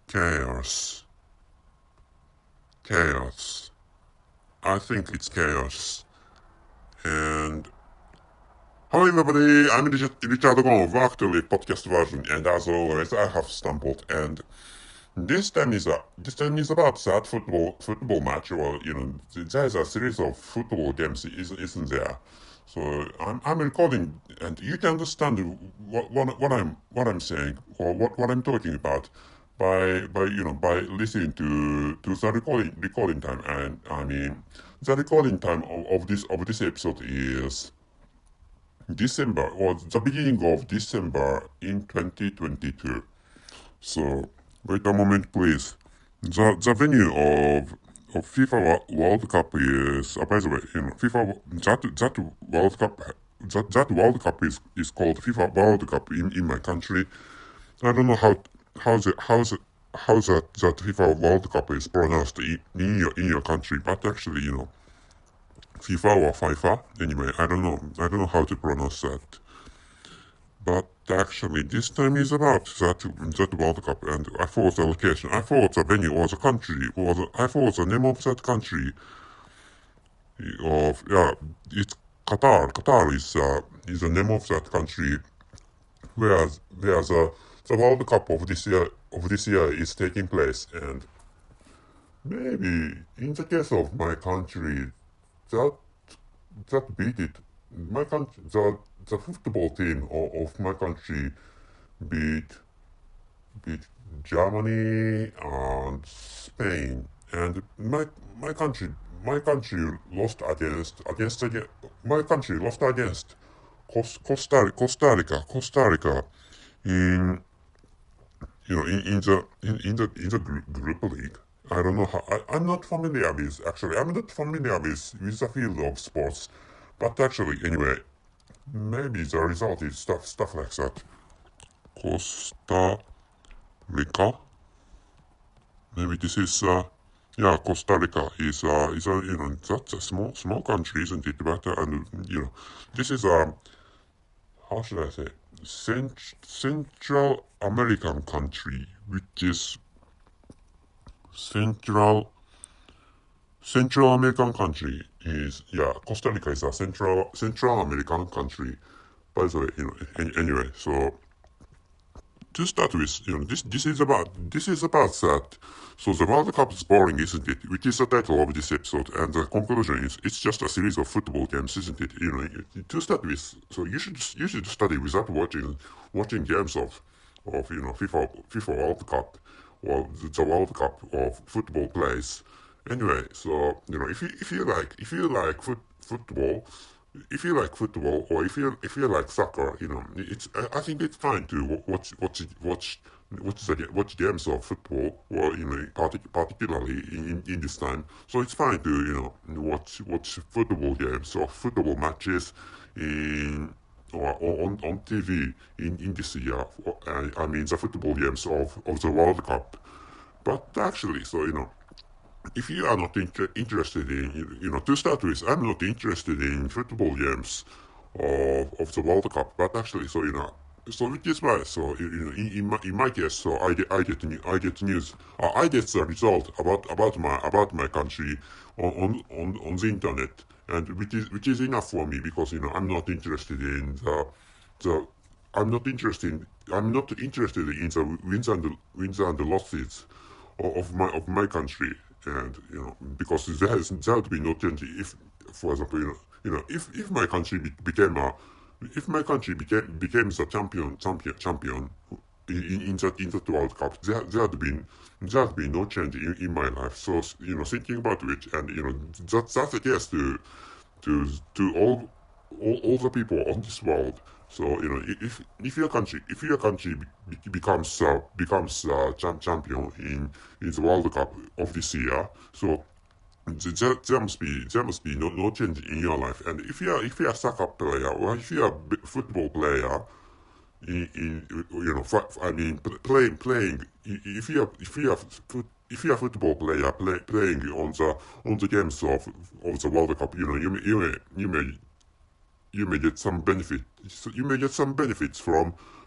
Chaos. Chaos. I think it's chaos. And hello everybody, I'm Richard Gon, back to the podcast version, and as always, I have stumbled, and this time is about that football match, or there's a series of football games, isn't there? So I'm recording, and you can understand what I'm saying, or what I'm talking about, by listening to the recording time, and I mean the recording time of this episode is December, or the beginning of December in 2022. So wait a moment, please. The venue of FIFA World Cup is, by the way, FIFA, that World Cup, that World Cup is called FIFA World Cup in my country. I don't know how that FIFA World Cup is pronounced in your country, but actually, FIFA or FIFA. Anyway, I don't know how to pronounce that. But actually, this time is about that World Cup, and I thought the location, I thought the venue or the country, I thought the name of that country it's Qatar. Qatar is the name of that country where the World Cup of this year is taking place, and maybe in the case of my country, that that beat it. My country, the football team of my country beat beat Germany and Spain, and my country lost against Costa Rica in in the group league. I don't know how. I'm not familiar with, actually. I'm not familiar with the field of sports, but actually, anyway, maybe the result is stuff like that. Costa Rica. Maybe this is Costa Rica is a that's a small country, isn't it? But and this is how should I say, Central American country, which is Central American country is, Costa Rica is a Central American country. By the way, anyway, so to start with, this is about that. So the World Cup is boring, isn't it? Which is the title of this episode, and the conclusion is it's just a series of football games, isn't it? To start with, so you should study without watching games of FIFA World Cup, or the World Cup of football plays. Anyway, so if you like football, or if you like soccer, it's I think it's fine to watch games of football, or particularly in this time. So it's fine to watch football games or football matches in or on TV in this year. I mean the football games of the World Cup. But actually, so if you are not interested in, to start with, I'm not interested in football games of the World Cup, but actually, so so which is why, so in my case, so I get news, I get the result about my country on the internet, and which is enough for me, because I'm not interested in the I'm not interested in the wins and the losses of my country, and because there would be no change if, for example, if my country became the champion in that World Cup, there had been no change in my life. So thinking about it, and that's the case to all the people on this world. So if your country becomes champion in the World Cup of this year, so there must be no change in your life. And if you're a soccer player, or if you're a football player, I mean, playing. If you're a football player playing on the games of the World Cup, you may get some benefit. So you may get some benefits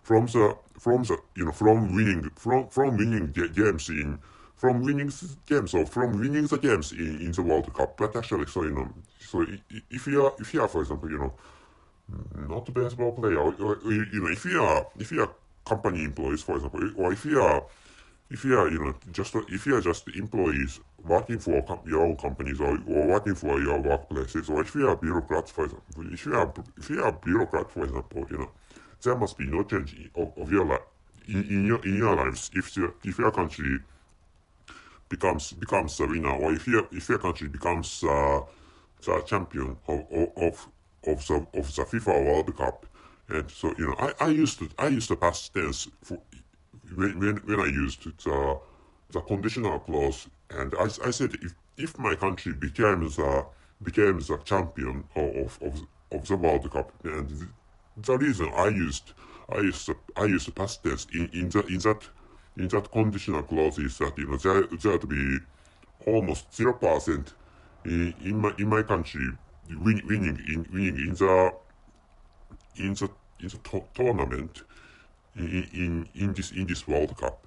from winning games in from winning games or from winning the games in the World Cup. But actually, so if you are, for example, not a baseball player, if you are company employees, for example, or if you are if you are just employees working for your own companies, or working for your workplaces, or if you are bureaucrats, for example, if you are bureaucrat, for example, there must be no change of your life in your lives if your country becomes the winner, or if your country becomes the champion of the FIFA World Cup. And so I used the past tense for when I used the conditional clause, and I said if my country became the champion of the World Cup, and the reason I used the past tense in that conditional clause is that there to be almost 0% in my country winning in the tournament in this World Cup,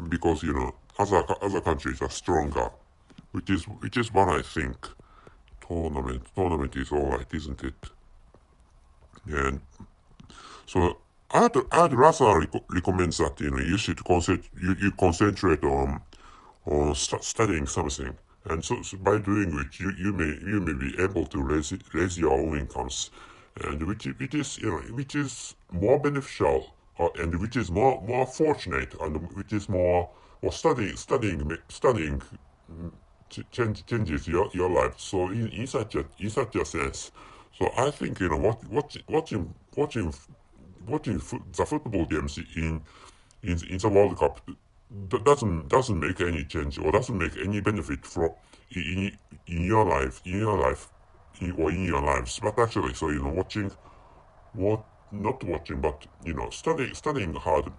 because other countries are stronger, which is what I think. Tournament is alright, isn't it? And so I'd rather recommend that you should you concentrate on studying something, and so by doing which you may be able to raise your own incomes, and which is more beneficial, and which is more fortunate, and which is more, or studying changes your life. So in such a sense, so I think watching the football games in the World Cup doesn't make any change, or doesn't make any benefit from in your life or in your lives. But actually, so watching, what not watching, but studying hard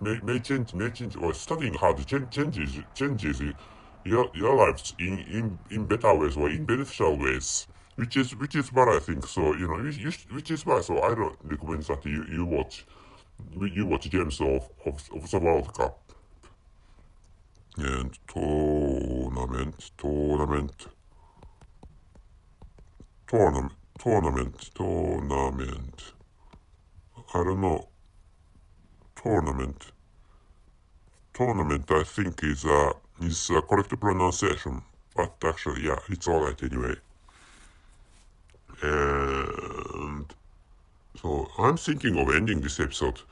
may change, or studying hard changes your lives in better ways, or in beneficial ways, which is what I think. So which is why, so I don't recommend that you watch games of the World Cup. And tournament. I don't know. Tournament. I think is a correct pronunciation, but actually, yeah, it's alright anyway. And so I'm thinking of ending this episode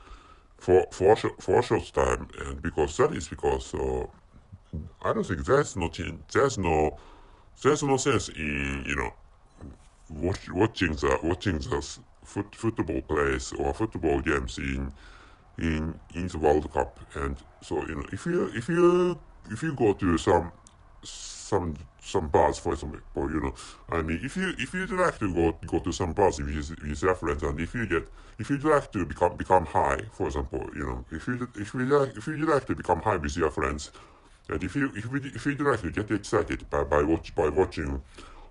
for a short time, and because I don't think there's no sense in watching the football plays or football games in the World Cup. And so if you go to some bars, for example, I mean, if you'd like to go to some bars with your friends, and if you'd like to become high, for example, if you'd like to become high with your friends, and if you'd like to get excited by watching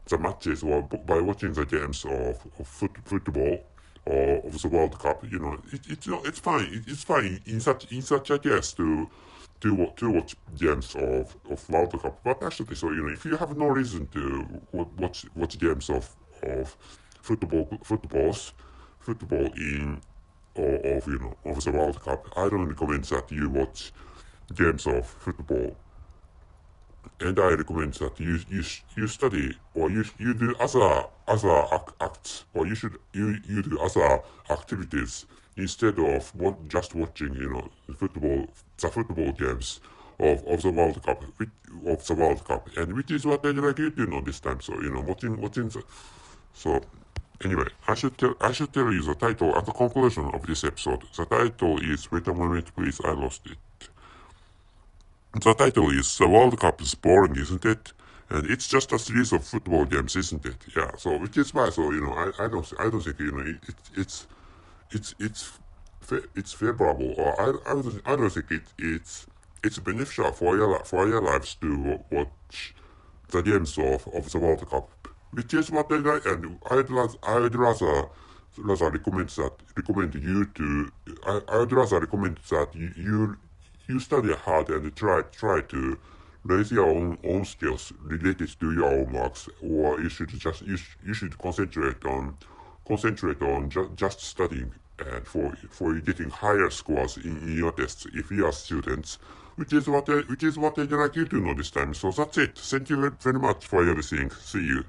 the matches, or by watching the games of football, or of the World Cup, it's fine. It's fine in such a case to watch games of World Cup. But actually, so if you have no reason to watch games of football in or of the World Cup, I don't recommend that you watch games of football. And I recommend that you study, or you do other acts, or you do other activities instead of just watching the football games of the World Cup, and which is what I like you doing on this time. So watching the, so anyway, I should tell you the title at the conclusion of this episode. The title is, wait a moment please, I lost it. The title is "The World Cup is boring, isn't it?" And it's just a series of football games, isn't it? Yeah. So which is why, so I don't think it's favorable, or I don't think it's beneficial for your lives to watch the games of the World Cup, which is what I like, and I'd rather rather recommend you to. I would rather recommend that you study hard and try to raise your own skills related to your own marks, or you should concentrate on just studying and for getting higher scores in your tests if you are students, which is what I'd like you to know this time. So that's it. Thank you very much for everything. See you.